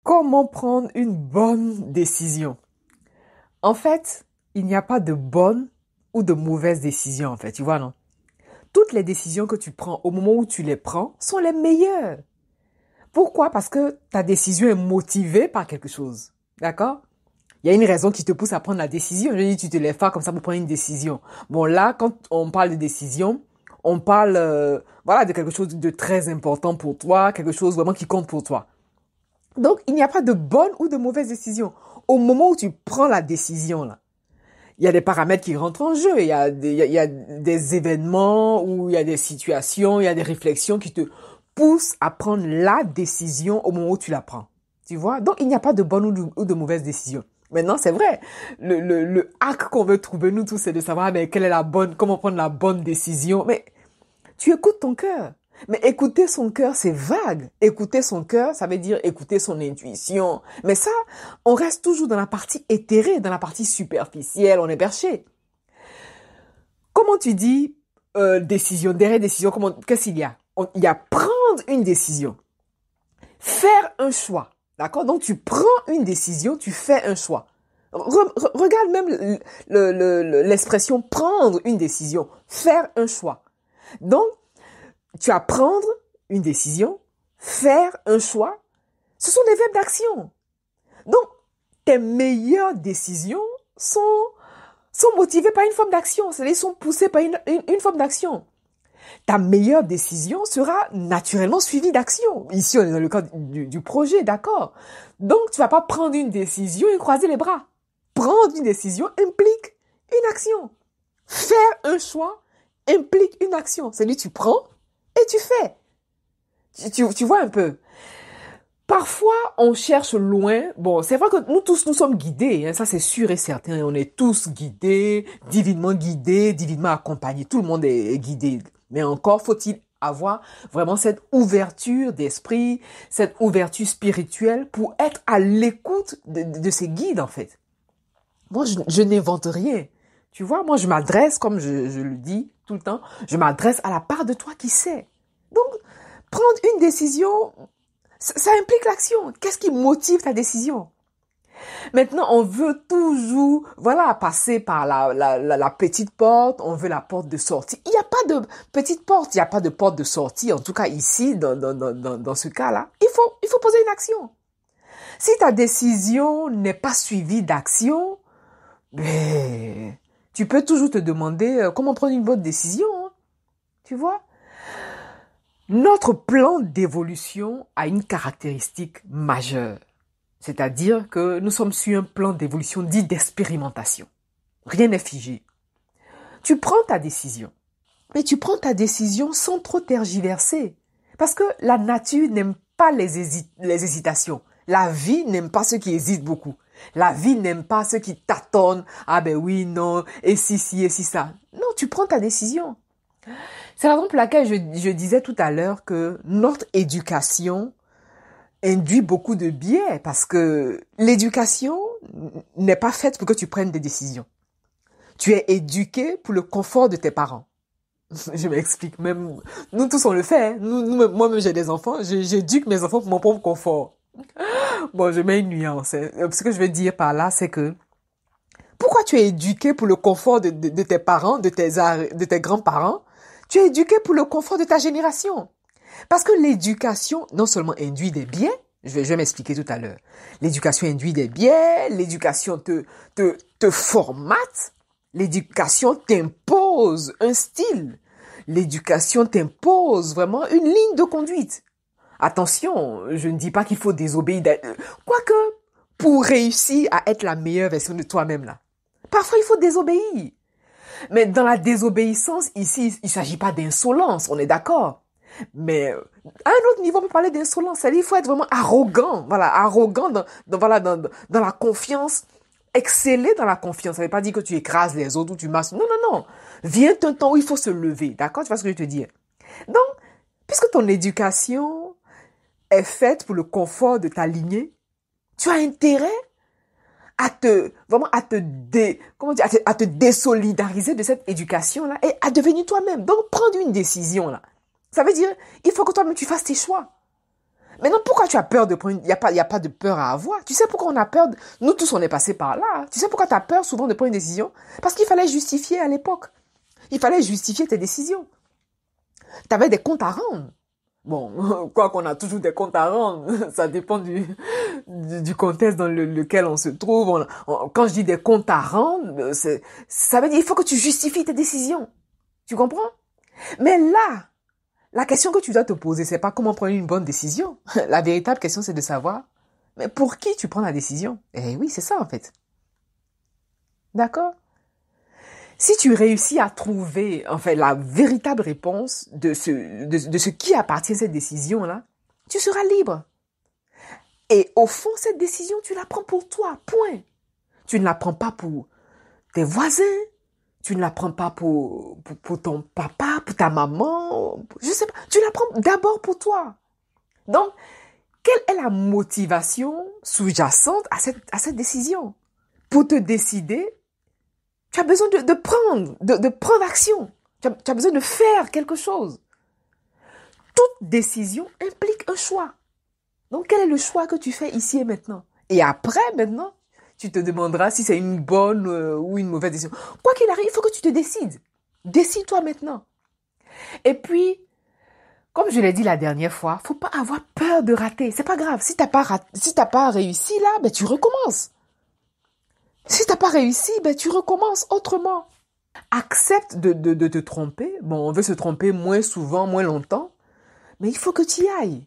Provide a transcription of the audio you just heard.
Comment prendre une bonne décision? En fait, il n'y a pas de bonne ou de mauvaise décision, en fait, tu vois, non? Toutes les décisions que tu prends au moment où tu les prends sont les meilleures. Pourquoi? Parce que ta décision est motivée par quelque chose. D'accord? Il y a une raison qui te pousse à prendre la décision. Je dis, tu te lèves pas comme ça pour prendre une décision. Bon, là, quand on parle de décision, on parle, voilà, de quelque chose de très important pour toi, quelque chose vraiment qui compte pour toi. Donc, il n'y a pas de bonne ou de mauvaise décision. Au moment où tu prends la décision, là, il y a des paramètres qui rentrent en jeu. Il y a des événements ou il y a des situations, il y a des réflexions qui te poussent à prendre la décision au moment où tu la prends. Tu vois? Donc, il n'y a pas de bonne ou de mauvaise décision. Maintenant, c'est vrai. Le hack qu'on veut trouver, nous tous, c'est de savoir, mais quelle est la bonne, comment prendre la bonne décision. Mais tu écoutes ton cœur. Mais écouter son cœur, c'est vague. Écouter son cœur, ça veut dire écouter son intuition. Mais ça, on reste toujours dans la partie éthérée, dans la partie superficielle, on est perché. Comment tu dis décision, derrière décision, qu'est-ce qu'il y a? Il y a prendre une décision, faire un choix. D'accord? Donc tu prends une décision, tu fais un choix. Regarde même l'expression prendre une décision, faire un choix. Donc, tu as prendre une décision, faire un choix, ce sont des verbes d'action. Donc, tes meilleures décisions sont motivées par une forme d'action, c'est-à-dire sont poussées par une forme d'action. Ta meilleure décision sera naturellement suivie d'action. Ici, on est dans le cadre du projet, d'accord? Donc, tu vas pas prendre une décision et croiser les bras. Prendre une décision implique une action. Faire un choix implique une action. C'est-à-dire, tu prends et tu fais. Tu vois un peu. Parfois, on cherche loin. Bon, c'est vrai que nous tous, nous sommes guidés. Hein, ça, c'est sûr et certain. On est tous guidés, divinement accompagnés. Tout le monde est guidé. Mais encore faut-il avoir vraiment cette ouverture d'esprit, cette ouverture spirituelle pour être à l'écoute de ces guides, en fait. Moi, je n'invente rien. Tu vois, moi, je m'adresse, comme je le dis tout le temps, je m'adresse à la part de toi qui sait. Donc, prendre une décision, ça implique l'action. Qu'est-ce qui motive ta décision? Maintenant, on veut toujours, voilà, passer par la petite porte, on veut la porte de sortie. Il n'y a pas de petite porte, il n'y a pas de porte de sortie, en tout cas ici, dans ce cas-là. Il faut poser une action. Si ta décision n'est pas suivie d'action, ben, tu peux toujours te demander comment prendre une bonne décision, hein, tu vois? Notre plan d'évolution a une caractéristique majeure, c'est-à-dire que nous sommes sur un plan d'évolution dit d'expérimentation. Rien n'est figé. Tu prends ta décision, mais tu prends ta décision sans trop tergiverser, parce que la nature n'aime pas les hésitations. La vie n'aime pas ceux qui hésitent beaucoup. La vie n'aime pas ceux qui tâtonnent. Ah ben oui, non, et si, ça. Non, tu prends ta décision. C'est la raison pour laquelle je disais tout à l'heure que notre éducation induit beaucoup de biais parce que l'éducation n'est pas faite pour que tu prennes des décisions. Tu es éduqué pour le confort de tes parents. Je m'explique, même nous tous on le fait. Hein. Moi-même j'ai des enfants, j'éduque mes enfants pour mon propre confort. Bon, je mets une nuance. Hein. Ce que je veux dire par là, c'est que pourquoi tu es éduqué pour le confort de tes parents, de tes grands-parents? Tu es éduqué pour le confort de ta génération. Parce que l'éducation, non seulement induit des biais, je vais m'expliquer tout à l'heure. L'éducation induit des biais, l'éducation te formate, l'éducation t'impose un style, l'éducation t'impose vraiment une ligne de conduite. Attention, je ne dis pas qu'il faut désobéir. Quoique, pour réussir à être la meilleure version de toi-même là, parfois il faut désobéir. Mais dans la désobéissance, ici, il ne s'agit pas d'insolence, on est d'accord. Mais à un autre niveau, on peut parler d'insolence. C'est-à-dire, il faut être vraiment arrogant. Voilà, arrogant dans la confiance. Exceller dans la confiance. Ça ne veut pas dire que tu écrases les autres ou tu masses. Non, non, non. Vient un temps où il faut se lever. D'accord? Tu vois ce que je veux te dire? Donc, puisque ton éducation est faite pour le confort de ta lignée, tu as intérêt à te désolidariser de cette éducation-là et à devenir toi-même. Donc, prendre une décision, là. Ça veut dire, il faut que toi-même tu fasses tes choix. Maintenant, pourquoi tu as peur de prendre... Il y a pas de peur à avoir. Tu sais pourquoi on a peur Nous tous, on est passés par là. Hein. Tu sais pourquoi tu as peur souvent de prendre une décision? Parce qu'il fallait justifier à l'époque. Il fallait justifier tes décisions. Tu avais des comptes à rendre. Bon, quoi qu'on a toujours des comptes à rendre, ça dépend du contexte dans lequel on se trouve. Quand je dis des comptes à rendre, ça veut dire qu'il faut que tu justifies tes décisions. Tu comprends? Mais là, la question que tu dois te poser, c'est pas comment prendre une bonne décision. La véritable question, c'est de savoir, mais pour qui tu prends la décision? Eh oui, c'est ça en fait. D'accord? Si tu réussis à trouver, en fait, la véritable réponse de ce qui appartient à cette décision-là, tu seras libre. Et au fond, cette décision, tu la prends pour toi, point. Tu ne la prends pas pour tes voisins, tu ne la prends pas pour ton papa, pour ta maman, je sais pas. Tu la prends d'abord pour toi. Donc, quelle est la motivation sous-jacente à cette décision? Pour te décider, tu as besoin de prendre action. Tu as besoin de faire quelque chose. Toute décision implique un choix. Donc, quel est le choix que tu fais ici et maintenant? Et après, maintenant, tu te demanderas si c'est une bonne ou une mauvaise décision. Quoi qu'il arrive, il faut que tu te décides. Décide-toi maintenant. Et puis, comme je l'ai dit la dernière fois, faut pas avoir peur de rater. C'est pas grave. Si t'as pas réussi là, ben tu recommences. Si t'as pas réussi, ben tu recommences autrement. Accepte de te tromper. Bon, on veut se tromper moins souvent, moins longtemps. Mais il faut que tu y ailles.